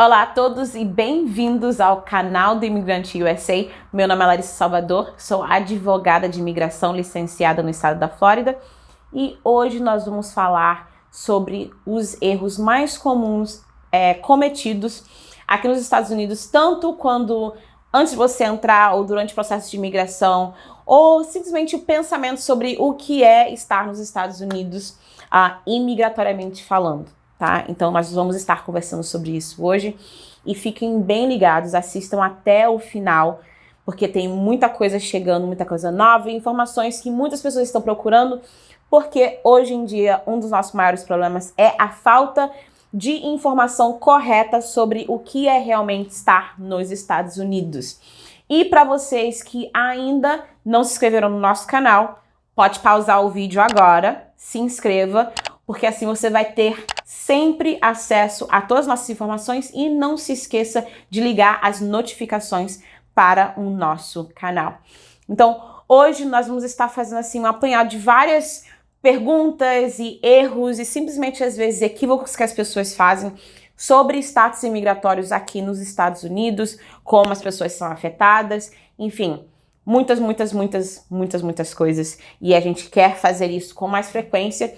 Olá a todos e bem-vindos ao canal do Imigrante USA. Meu nome é Larissa Salvador, sou advogada de imigração licenciada no estado da Flórida e hoje nós vamos falar sobre os erros mais comuns cometidos aqui nos Estados Unidos, tanto quando antes de você entrar ou durante o processo de imigração, ou simplesmente o pensamento sobre o que é estar nos Estados Unidos imigratoriamente falando. Tá? Então nós vamos estar conversando sobre isso hoje e fiquem bem ligados, assistam até o final, porque tem muita coisa chegando, muita coisa nova e informações que muitas pessoas estão procurando, porque hoje em dia um dos nossos maiores problemas é a falta de informação correta sobre o que é realmente estar nos Estados Unidos. E para vocês que ainda não se inscreveram no nosso canal, pode pausar o vídeo agora, se inscreva, porque assim você vai ter sempre acesso a todas as nossas informações e não se esqueça de ligar as notificações para o nosso canal. Então, hoje nós vamos estar fazendo assim um apanhado de várias perguntas e erros e simplesmente às vezes equívocos que as pessoas fazem sobre status imigratórios aqui nos Estados Unidos, como as pessoas são afetadas, enfim, muitas coisas. E a gente quer fazer isso com mais frequência,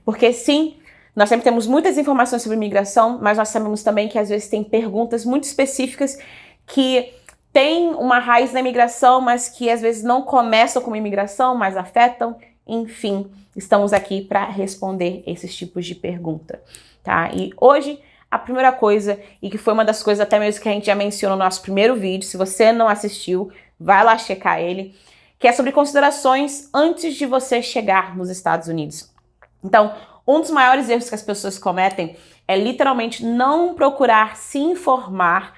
porque sim, nós sempre temos muitas informações sobre imigração, mas nós sabemos também que às vezes tem perguntas muito específicas que têm uma raiz na imigração, mas que às vezes não começam com imigração, mas afetam. Enfim, estamos aqui para responder esses tipos de pergunta, tá? E hoje, a primeira coisa, e que foi uma das coisas até mesmo que a gente já mencionou no nosso primeiro vídeo, se você não assistiu, vai lá checar ele, que é sobre considerações antes de você chegar nos Estados Unidos. Então, um dos maiores erros que as pessoas cometem é literalmente não procurar se informar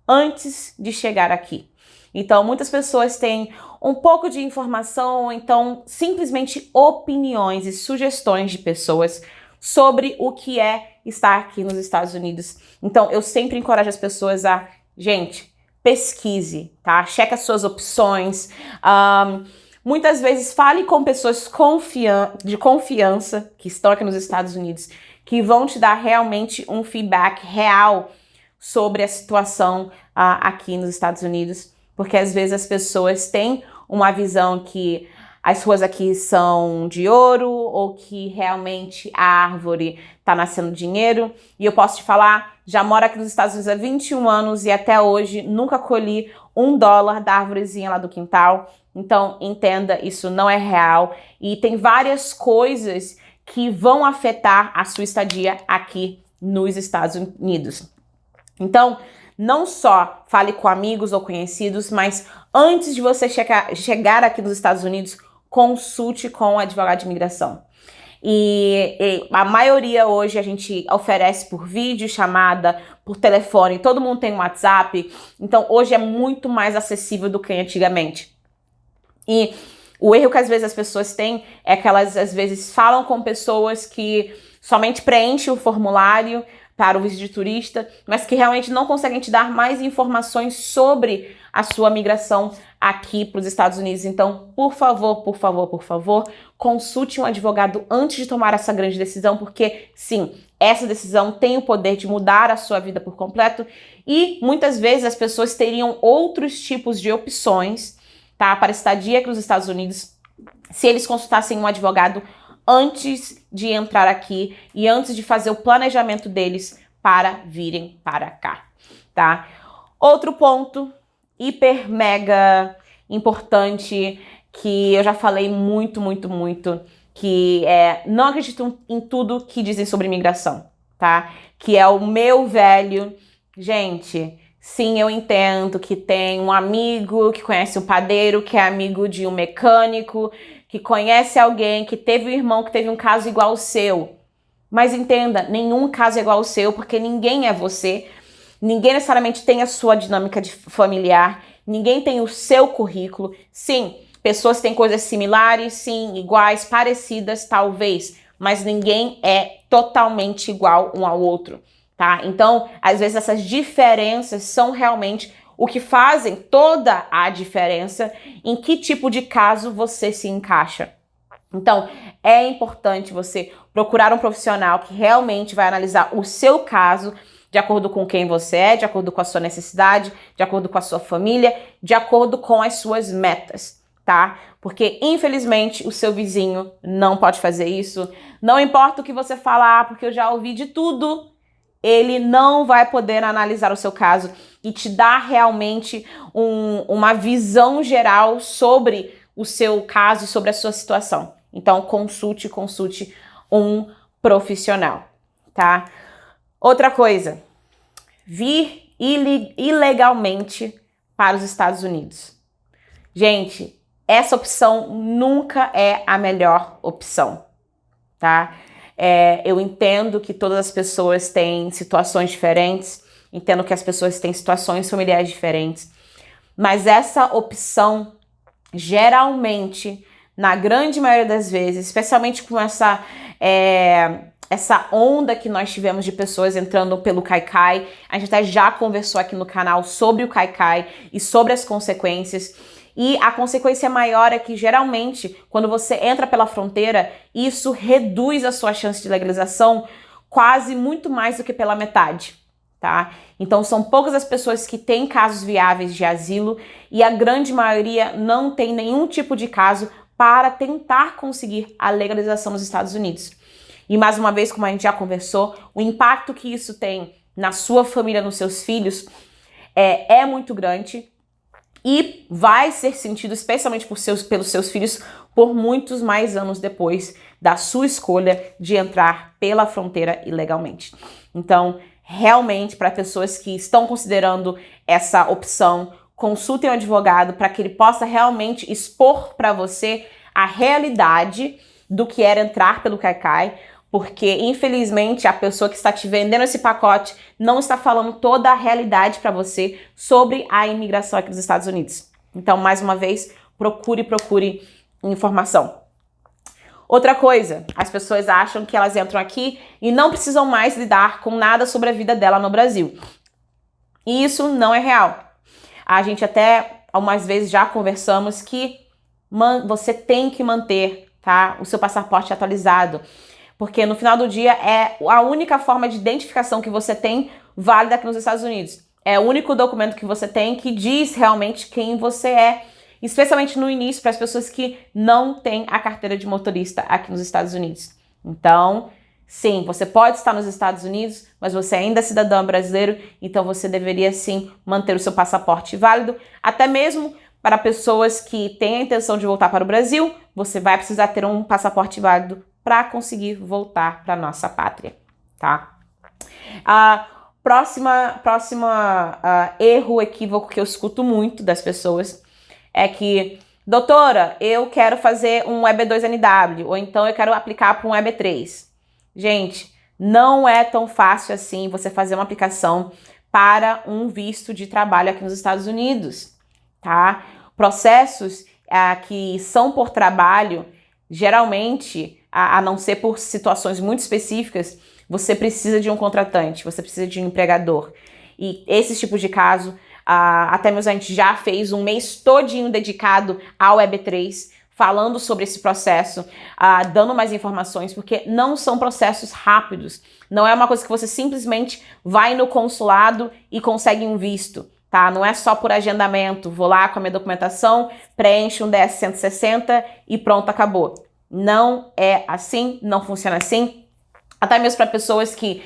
antes de chegar aqui. Então, muitas pessoas têm um pouco de informação, ou então simplesmente opiniões e sugestões de pessoas sobre o que é estar aqui nos Estados Unidos. Então, eu sempre encorajo as pessoas a, gente, pesquise, tá? Cheque as suas opções. Muitas vezes fale com pessoas de confiança que estão aqui nos Estados Unidos, que vão te dar realmente um feedback real sobre a situação aqui nos Estados Unidos, porque às vezes as pessoas têm uma visão que as ruas aqui são de ouro ou que realmente a árvore está nascendo dinheiro. E eu posso te falar, já moro aqui nos Estados Unidos há 21 anos e até hoje nunca colhi $1 da árvorezinha lá do quintal. Então, entenda, isso não é real e tem várias coisas que vão afetar a sua estadia aqui nos Estados Unidos. Então, não só fale com amigos ou conhecidos, mas antes de você chegar aqui nos Estados Unidos, consulte com um advogado de imigração. E a maioria hoje a gente oferece por vídeo, chamada, por telefone, todo mundo tem um WhatsApp, então hoje é muito mais acessível do que antigamente. E o erro que às vezes as pessoas têm é que elas às vezes falam com pessoas que somente preenchem o formulário para o visto de turista, mas que realmente não conseguem te dar mais informações sobre a sua migração aqui para os Estados Unidos. Então, por favor, consulte um advogado antes de tomar essa grande decisão, porque sim, essa decisão tem o poder de mudar a sua vida por completo e muitas vezes as pessoas teriam outros tipos de opções, tá, para estadia aqui nos Estados Unidos, se eles consultassem um advogado antes de entrar aqui e antes de fazer o planejamento deles para virem para cá, tá? Outro ponto hiper mega importante que eu já falei muito, que é não acreditam em tudo que dizem sobre imigração, tá? Que é o meu velho, gente. Sim, eu entendo que tem um amigo que conhece um padeiro, que é amigo de um mecânico, que conhece alguém, que teve um irmão que teve um caso igual ao seu. Mas entenda, nenhum caso é igual ao seu, porque ninguém é você, ninguém necessariamente tem a sua dinâmica familiar, ninguém tem o seu currículo. Sim, pessoas têm coisas similares, sim, iguais, parecidas, talvez, mas ninguém é totalmente igual um ao outro. Tá? Então, às vezes essas diferenças são realmente o que fazem toda a diferença em que tipo de caso você se encaixa. Então, é importante você procurar um profissional que realmente vai analisar o seu caso de acordo com quem você é, de acordo com a sua necessidade, de acordo com a sua família, de acordo com as suas metas, tá? Porque, infelizmente, o seu vizinho não pode fazer isso. Não importa o que você falar, porque eu já ouvi de tudo, ele não vai poder analisar o seu caso e te dar realmente uma visão geral sobre o seu caso e sobre a sua situação. Então, consulte um profissional, tá? Outra coisa, vir ilegalmente para os Estados Unidos. Gente, essa opção nunca é a melhor opção, tá? Eu entendo que todas as pessoas têm situações diferentes, entendo que as pessoas têm situações familiares diferentes, mas essa opção, geralmente, na grande maioria das vezes, especialmente com essa onda que nós tivemos de pessoas entrando pelo Kaikai, a gente até já conversou aqui no canal sobre o Kaikai e sobre as consequências. E a consequência maior é que, geralmente, quando você entra pela fronteira, isso reduz a sua chance de legalização quase muito mais do que pela metade, tá? Então, são poucas as pessoas que têm casos viáveis de asilo e a grande maioria não tem nenhum tipo de caso para tentar conseguir a legalização nos Estados Unidos. E, mais uma vez, como a gente já conversou, o impacto que isso tem na sua família, nos seus filhos, é muito grande. E vai ser sentido, especialmente pelos seus filhos, por muitos mais anos depois da sua escolha de entrar pela fronteira ilegalmente. Então, realmente, para pessoas que estão considerando essa opção, consultem um advogado para que ele possa realmente expor para você a realidade do que era entrar pelo Kaikai, porque, infelizmente, a pessoa que está te vendendo esse pacote não está falando toda a realidade para você sobre a imigração aqui dos Estados Unidos. Então, mais uma vez, procure informação. Outra coisa, as pessoas acham que elas entram aqui e não precisam mais lidar com nada sobre a vida dela no Brasil. E isso não é real. A gente até, algumas vezes, já conversamos que você tem que manter, tá, o seu passaporte atualizado. Porque no final do dia é a única forma de identificação que você tem válida aqui nos Estados Unidos. É o único documento que você tem que diz realmente quem você é, especialmente no início para as pessoas que não têm a carteira de motorista aqui nos Estados Unidos. Então, sim, você pode estar nos Estados Unidos, mas você ainda é cidadão brasileiro, então você deveria sim manter o seu passaporte válido, até mesmo para pessoas que têm a intenção de voltar para o Brasil, você vai precisar ter um passaporte válido para conseguir voltar para nossa pátria, tá? Próxima erro, equívoco que eu escuto muito das pessoas é que, doutora, eu quero fazer um EB2NW, ou então eu quero aplicar para um EB3. Gente, não é tão fácil assim você fazer uma aplicação para um visto de trabalho aqui nos Estados Unidos, tá? Processos que são por trabalho, geralmente, a não ser por situações muito específicas, você precisa de um contratante, você precisa de um empregador. E esses tipos de caso, até mesmo a gente já fez um mês todinho dedicado ao EB3, falando sobre esse processo, dando mais informações, porque não são processos rápidos. Não é uma coisa que você simplesmente vai no consulado e consegue um visto, tá? Não é só por agendamento, vou lá com a minha documentação, preencho um DS-160 e pronto, acabou. Não é assim, não funciona assim. Até mesmo para pessoas que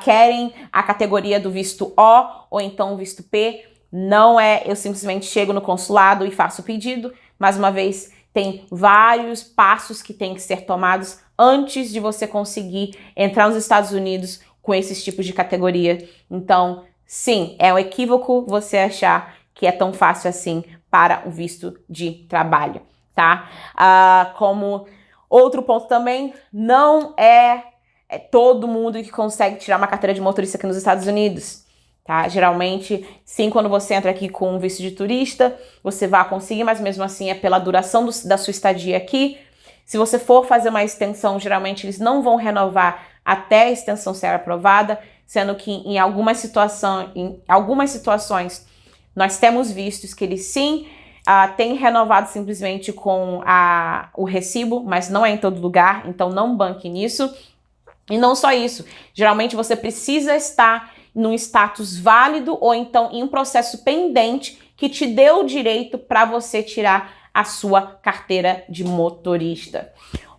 querem a categoria do visto O ou então o visto P, não é eu simplesmente chego no consulado e faço o pedido. Mais uma vez, tem vários passos que têm que ser tomados antes de você conseguir entrar nos Estados Unidos com esses tipos de categoria. Então, sim, é um equívoco você achar que é tão fácil assim para o visto de trabalho, tá? Como outro ponto também, não é todo mundo que consegue tirar uma carteira de motorista aqui nos Estados Unidos, tá? Geralmente, sim, quando você entra aqui com um visto de turista, você vai conseguir, mas mesmo assim é pela duração da sua estadia aqui. Se você for fazer uma extensão, geralmente eles não vão renovar até a extensão ser aprovada, sendo que em algumas situações nós temos vistos que eles sim têm renovado simplesmente com o recibo, mas não é em todo lugar, então não banque nisso. E não só isso, geralmente você precisa estar num status válido ou então em um processo pendente que te deu o direito para você tirar a sua carteira de motorista.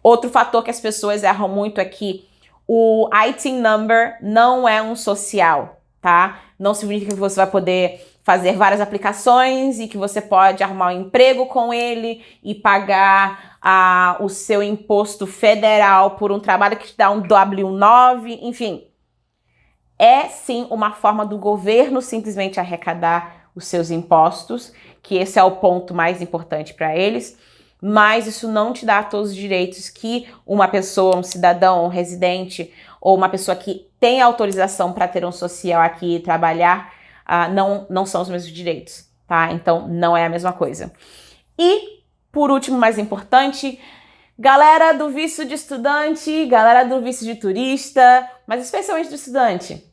Outro fator que as pessoas erram muito é que o ITIN number não é um social, tá? Não significa que você vai poder fazer várias aplicações e que você pode arrumar um emprego com ele e pagar o seu imposto federal por um trabalho que te dá um W-9, enfim. É sim uma forma do governo simplesmente arrecadar os seus impostos, que esse é o ponto mais importante para eles, mas isso não te dá todos os direitos que uma pessoa, um cidadão, um residente ou uma pessoa que tem autorização para ter um social aqui e trabalhar, não são os mesmos direitos, tá? Então não é a mesma coisa. E, por último, mais importante, galera do visto de estudante, galera do visto de turista, mas especialmente do estudante,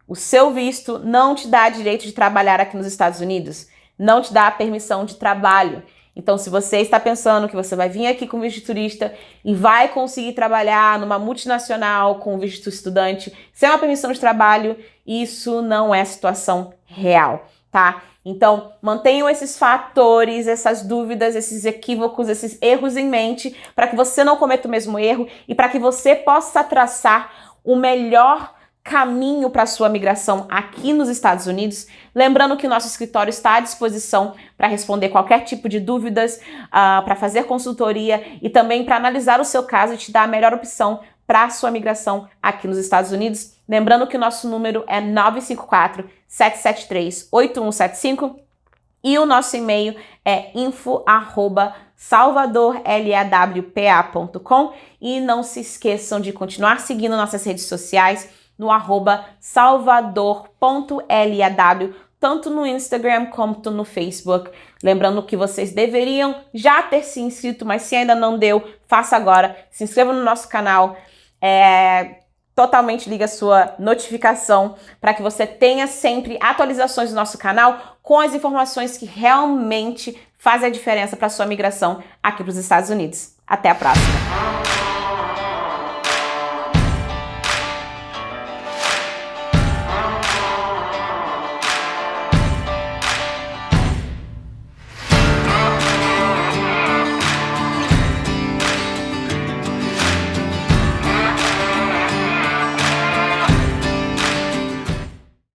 o seu visto não te dá direito de trabalhar aqui nos Estados Unidos, não te dá a permissão de trabalho. Então, se você está pensando que você vai vir aqui com visto de turista e vai conseguir trabalhar numa multinacional com visto de estudante sem uma permissão de trabalho, isso não é situação real, tá? Então, mantenham esses fatores, essas dúvidas, esses equívocos, esses erros em mente para que você não cometa o mesmo erro e para que você possa traçar o melhor caminho para a sua migração aqui nos Estados Unidos. Lembrando que o nosso escritório está à disposição para responder qualquer tipo de dúvidas, para fazer consultoria e também para analisar o seu caso e te dar a melhor opção para a sua migração aqui nos Estados Unidos. Lembrando que o nosso número é 954-773-8175 e o nosso e-mail é info@salvadorlawpa.com e não se esqueçam de continuar seguindo nossas redes sociais no @salvador.law, tanto no Instagram quanto no Facebook. Lembrando que vocês deveriam já ter se inscrito, mas se ainda não deu, faça agora. Se inscreva no nosso canal, totalmente liga a sua notificação para que você tenha sempre atualizações do nosso canal com as informações que realmente fazem a diferença para a sua migração aqui para os Estados Unidos. Até a próxima!